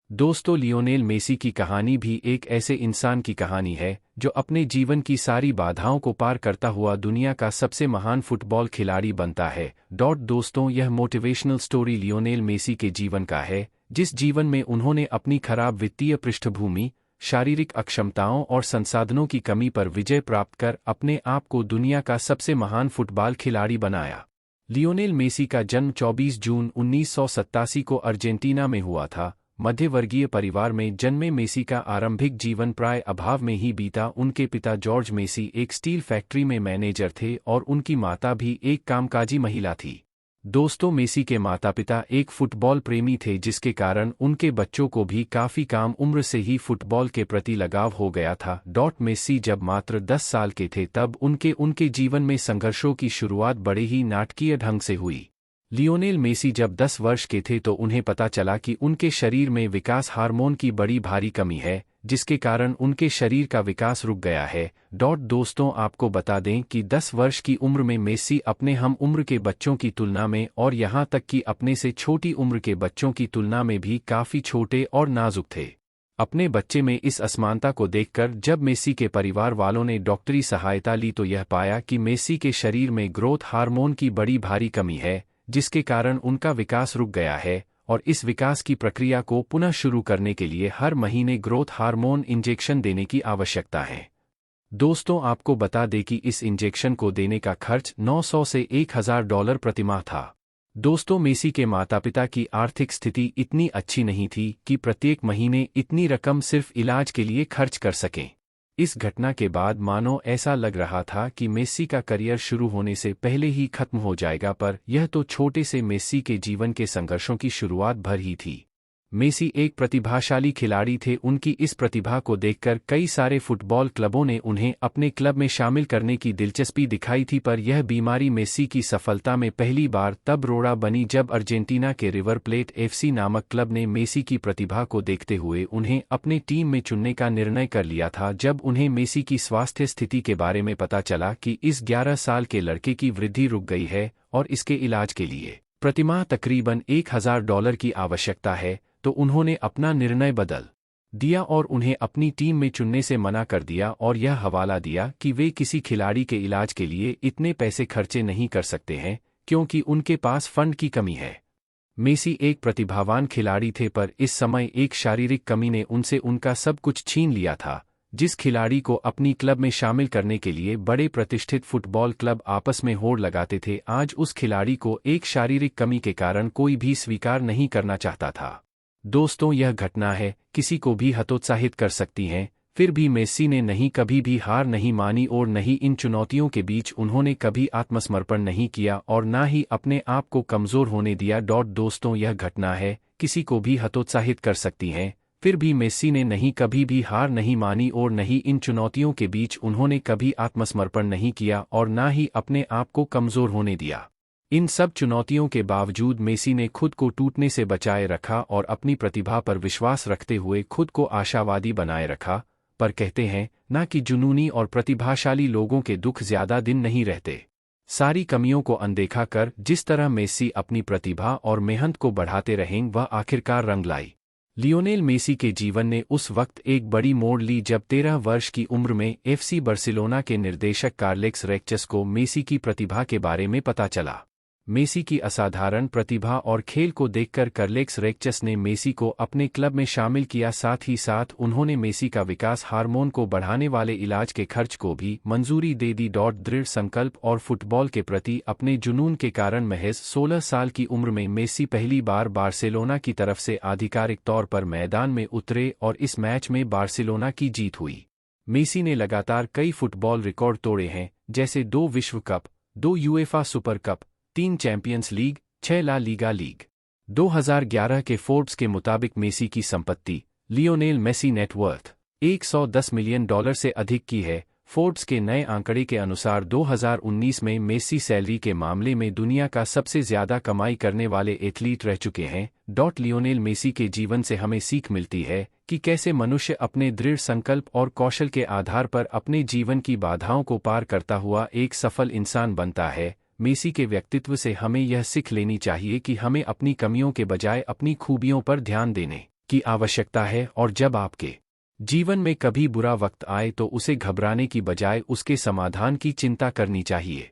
दोस्तों, Lionel Messi की कहानी भी एक ऐसे इंसान की कहानी है जो अपने जीवन की सारी बाधाओं को पार करता हुआ दुनिया का सबसे महान फुटबॉल खिलाड़ी बनता है। दोस्तों, यह मोटिवेशनल स्टोरी लियोनेल मेसी के जीवन का है, जिस जीवन में उन्होंने अपनी खराब वित्तीय पृष्ठभूमि, शारीरिक अक्षमताओं और संसाधनों की कमी पर विजय प्राप्त कर अपने आप को दुनिया का सबसे महान फुटबॉल खिलाड़ी बनाया। लियोनेल मेसी का जन्म 24 जून 1987 को अर्जेंटीना में हुआ था। मध्यवर्गीय परिवार में जन्मे मेसी का आरंभिक जीवन प्राय अभाव में ही बीता। उनके पिता जॉर्ज मेसी एक स्टील फैक्ट्री में मैनेजर थे और उनकी माता भी एक कामकाजी महिला थी। दोस्तों, मेसी के माता पिता एक फुटबॉल प्रेमी थे, जिसके कारण उनके बच्चों को भी काफ़ी कम उम्र से ही फुटबॉल के प्रति लगाव हो गया था। मेसी जब मात्र 10 साल के थे तब उनके जीवन में संघर्षों की शुरुआत बड़े ही नाटकीय ढंग से हुई। लियोनेल मेसी जब 10 वर्ष के थे तो उन्हें पता चला कि उनके शरीर में विकास हार्मोन की बड़ी भारी कमी है, जिसके कारण उनके शरीर का विकास रुक गया है। दोस्तों, आपको बता दें कि 10 वर्ष की उम्र में मेसी अपने हम उम्र के बच्चों की तुलना में और यहां तक कि अपने से छोटी उम्र के बच्चों की तुलना में भी काफ़ी छोटे और नाजुक थे। अपने बच्चे में इस असमानता को देखकर जब मेसी के परिवार वालों ने डॉक्टरी सहायता ली तो यह पाया कि मेसी के शरीर में ग्रोथ हार्मोन की बड़ी भारी कमी है, जिसके कारण उनका विकास रुक गया है और इस विकास की प्रक्रिया को पुनः शुरू करने के लिए हर महीने ग्रोथ हार्मोन इंजेक्शन देने की आवश्यकता है। दोस्तों, आपको बता दें कि इस इंजेक्शन को देने का खर्च $900 से $1000 प्रति माह था। दोस्तों, मेसी के माता पिता की आर्थिक स्थिति इतनी अच्छी नहीं थी कि प्रत्येक महीने इतनी रकम सिर्फ इलाज के लिए खर्च कर सकें। इस घटना के बाद मानो ऐसा लग रहा था कि मेसी का करियर शुरू होने से पहले ही खत्म हो जाएगा, पर यह तो छोटे से मेसी के जीवन के संघर्षों की शुरुआत भर ही थी। मेसी एक प्रतिभाशाली खिलाड़ी थे। उनकी इस प्रतिभा को देखकर कई सारे फुटबॉल क्लबों ने उन्हें अपने क्लब में शामिल करने की दिलचस्पी दिखाई थी, पर यह बीमारी मेसी की सफलता में पहली बार तब रोड़ा बनी जब अर्जेंटीना के रिवर प्लेट एफसी नामक क्लब ने मेसी की प्रतिभा को देखते हुए उन्हें अपने टीम में चुनने का निर्णय कर लिया था। जब उन्हें मेसी की स्वास्थ्य स्थिति के बारे में पता चला कि इस 11 साल के लड़के की वृद्धि रुक गई है और इसके इलाज के लिए प्रतिमाह तकरीबन $1000 की आवश्यकता है, तो उन्होंने अपना निर्णय बदल दिया और उन्हें अपनी टीम में चुनने से मना कर दिया और यह हवाला दिया कि वे किसी खिलाड़ी के इलाज के लिए इतने पैसे खर्चे नहीं कर सकते हैं क्योंकि उनके पास फंड की कमी है। मेसी एक प्रतिभावान खिलाड़ी थे, पर इस समय एक शारीरिक कमी ने उनसे उनका सब कुछ छीन लिया था। जिस खिलाड़ी को अपनी क्लब में शामिल करने के लिए बड़े प्रतिष्ठित फुटबॉल क्लब आपस में होड़ लगाते थे, आज उस खिलाड़ी को एक शारीरिक कमी के कारण कोई भी स्वीकार नहीं करना चाहता था। दोस्तों, यह घटना है किसी को भी हतोत्साहित कर सकती हैं, फिर भी मेसी ने कभी भी हार नहीं मानी और नहीं इन चुनौतियों के बीच उन्होंने कभी आत्मसमर्पण नहीं किया और ना ही अपने आप को कमज़ोर होने दिया। दोस्तों, यह घटना है किसी को भी हतोत्साहित कर सकती हैं, फिर भी मेसी ने कभी भी हार नहीं मानी और नहीं इन चुनौतियों के बीच उन्होंने कभी आत्मसमर्पण नहीं किया और ना ही अपने आप को कमज़ोर होने दिया। इन सब चुनौतियों के बावजूद मेसी ने खुद को टूटने से बचाए रखा और अपनी प्रतिभा पर विश्वास रखते हुए खुद को आशावादी बनाए रखा। पर कहते हैं ना कि जुनूनी और प्रतिभाशाली लोगों के दुख ज्यादा दिन नहीं रहते। सारी कमियों को अनदेखा कर जिस तरह मेसी अपनी प्रतिभा और मेहनत को बढ़ाते रहें, वह आखिरकार रंग लाई। लियोनेल मेसी के जीवन ने उस वक्त एक बड़ी मोड़ ली जब 13 वर्ष की उम्र में एफसी बार्सिलोना के निर्देशक कार्लेक्स रेक्चस को मेसी की प्रतिभा के बारे में पता चला। मेसी की असाधारण प्रतिभा और खेल को देखकर कार्लेक्स रेक्चस ने मेसी को अपने क्लब में शामिल किया। साथ ही साथ उन्होंने मेसी का विकास हार्मोन को बढ़ाने वाले इलाज के खर्च को भी मंजूरी दे दी। दृढ़ संकल्प और फुटबॉल के प्रति अपने जुनून के कारण महज 16 साल की उम्र में मेसी पहली बार बार्सिलोना की तरफ से आधिकारिक तौर पर मैदान में उतरे और इस मैच में बार्सिलोना की जीत हुई। मेसी ने लगातार कई फुटबॉल रिकॉर्ड तोड़े हैं, जैसे 2 विश्व cup, 2 UEFA super cup, 3 champions league, 6 La Liga league. 2011 के फोर्ब्स के मुताबिक मेसी की संपत्ति लियोनेल मेसी नेटवर्थ $110 मिलियन से अधिक की है। फोर्ब्स के नए आंकड़े के अनुसार 2019 में मेसी सैलरी के मामले में दुनिया का सबसे ज्यादा कमाई करने वाले एथलीट रह चुके हैं। लियोनेल मेसी के जीवन से हमें सीख मिलती है कि कैसे मनुष्य अपने दृढ़ संकल्प और कौशल के आधार पर अपने जीवन की बाधाओं को पार करता हुआ एक सफल इंसान बनता है। मेसी के व्यक्तित्व से हमें यह सीख लेनी चाहिए कि हमें अपनी कमियों के बजाय अपनी खूबियों पर ध्यान देने की आवश्यकता है और जब आपके जीवन में कभी बुरा वक्त आए तो उसे घबराने की बजाय उसके समाधान की चिंता करनी चाहिए।